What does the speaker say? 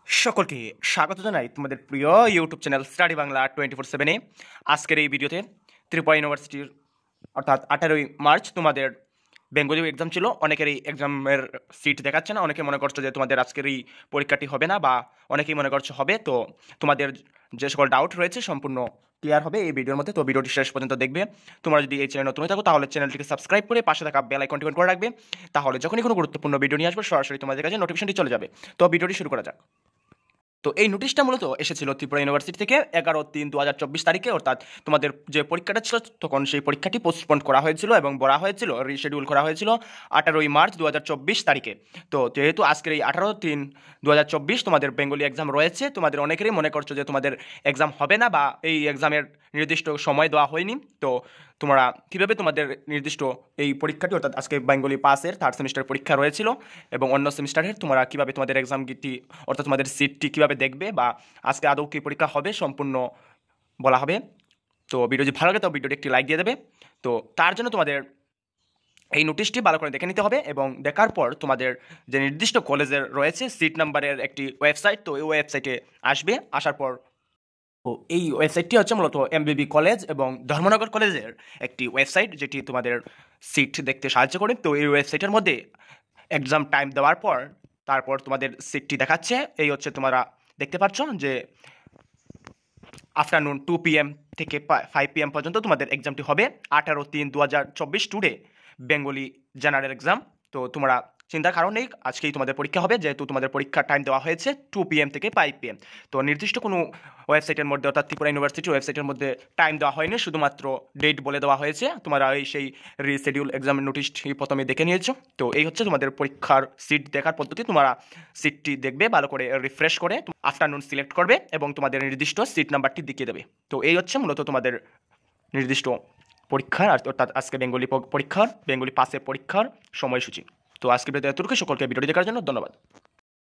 সকলকে স্বাগত জানাই তোমাদের প্রিয় ইউটিউব চ্যানেল স্টাডি বাংলা 24/7-এ। আজকের এই ভিডিওতে ত্রিপুরা ইউনিভার্সিটির অর্থাৎ 18 মার্চ তোমাদের বেঙ্গলি এক্সাম ছিল। অনেকেরই এক্সামের সিট দেখাচ্ছে না, অনেকে মনে করছো যে তোমাদের আজকের এই পরীক্ষাটি হবে না, বা অনেকেই মনে করছো হবে। তো তোমাদের যে সকল ডাউট রয়েছে সম্পূর্ণ ক্লিয়ার হবে এই ভিডিওর মধ্যে। তো ভিডিওটি শেষ পর্যন্ত দেখবে। তোমরা যদি এই চ্যানেল নতুন হয়ে থাকো তাহলে চ্যানেলটিকে সাবস্ক্রাইব করে পাশে থাকা বেল আইকনটি অন করে রাখবে, তাহলে যখনই কোনো গুরুত্বপূর্ণ ভিডিও নিয়ে আসবে সরাসরি তোমাদের কাছে নোটিফিকেশনটি চলে যাবে। তো ভিডিওটি শুরু করা যাক। তো এই নোটিশটা মূলত এসেছিল ত্রিপুরা ইউনিভার্সিটি থেকে 11/3/2024 তারিখে, অর্থাৎ তোমাদের যে পরীক্ষাটা ছিল তখন সেই পরীক্ষাটি পোস্টপোন করা হয়েছিল এবং বলা হয়েছিল, রিশিডিউল করা হয়েছিল 18 মার্চ 2024 তারিখে। তো যেহেতু আজকের এই 18/3/2024 তোমাদের বেঙ্গলি এক্সাম রয়েছে, তোমাদের অনেকেরই মনে করছো যে তোমাদের এক্সাম হবে না বা এই এক্সামের নির্দিষ্ট সময় দেওয়া হয়নি। তো তোমরা কীভাবে তোমাদের নির্দিষ্ট এই পরীক্ষাটি, অর্থাৎ আজকে বেঙ্গলি পাসের 3rd সেমিস্টার পরীক্ষা রয়েছিল এবং অন্য সেমিস্টারের তোমরা কীভাবে তোমাদের এক্সামটি অর্থাৎ তোমাদের সিটটি কীভাবে দেখবে বা আজকে আদৌ কী পরীক্ষা হবে সম্পূর্ণ বলা হবে। তো ভিডিও যদি ভালো লাগে তো ভিডিওটি একটি লাইক দিয়ে দেবে। তো তার জন্য তোমাদের এই নোটিশটি ভালো করে দেখে নিতে হবে এবং দেখার পর তোমাদের যে নির্দিষ্ট কলেজের রয়েছে সিট নাম্বারের একটি ওয়েবসাইট, তো এই ওয়েবসাইটে আসবে। আসার পর তো এই ওয়েবসাইটটি হচ্ছে মূলত এমবিবি কলেজ এবং ধর্মনগর কলেজের একটি ওয়েবসাইট, যেটি তোমাদের সিট দেখতে সাহায্য করে। তো এই ওয়েবসাইটের মধ্যে এক্সাম টাইম দেওয়ার পর তারপর তোমাদের সিটটি দেখাচ্ছে। এই হচ্ছে তোমরা দেখতে পাচ্ছ যে আফটারনুন 2 PM থেকে 5 PM পর্যন্ত তোমাদের এক্সামটি হবে। 18/3/2024 টুডে বেঙ্গলি জেনারেল এক্সাম। তো তোমরা চিন্তার কারণ নেই, আজকেই তোমাদের পরীক্ষা হবে, যেহেতু তোমাদের পরীক্ষার টাইম দেওয়া হয়েছে 2 PM থেকে 5 PM। তো নির্দিষ্ট কোনো ওয়েবসাইটের মধ্যে অর্থাৎ ত্রিপুরা ইউনিভার্সিটি ওয়েবসাইটের মধ্যে টাইম দেওয়া হয়নি, শুধুমাত্র ডেট বলে দেওয়া হয়েছে। তোমরা এই সেই রিশিডিউল এক্সামের নোটিশটি প্রথমে দেখে নিয়েছো। তো এই হচ্ছে তোমাদের পরীক্ষার সিট দেখার পদ্ধতি। তোমরা সিটটি দেখবে, ভালো করে রিফ্রেশ করে আফটারনুন সিলেক্ট করবে এবং তোমাদের নির্দিষ্ট সিট নাম্বারটি দেখিয়ে দেবে। তো এই হচ্ছে মূলত তোমাদের নির্দিষ্ট পরীক্ষার, অর্থাৎ আজকে বেঙ্গলি পরীক্ষার, বেঙ্গলি পাসের পরীক্ষার সময়সূচি। তো আজকে ভিডিওতে এতটুকু। সকলকে ভিডিওটি দেখার জন্য ধন্যবাদ।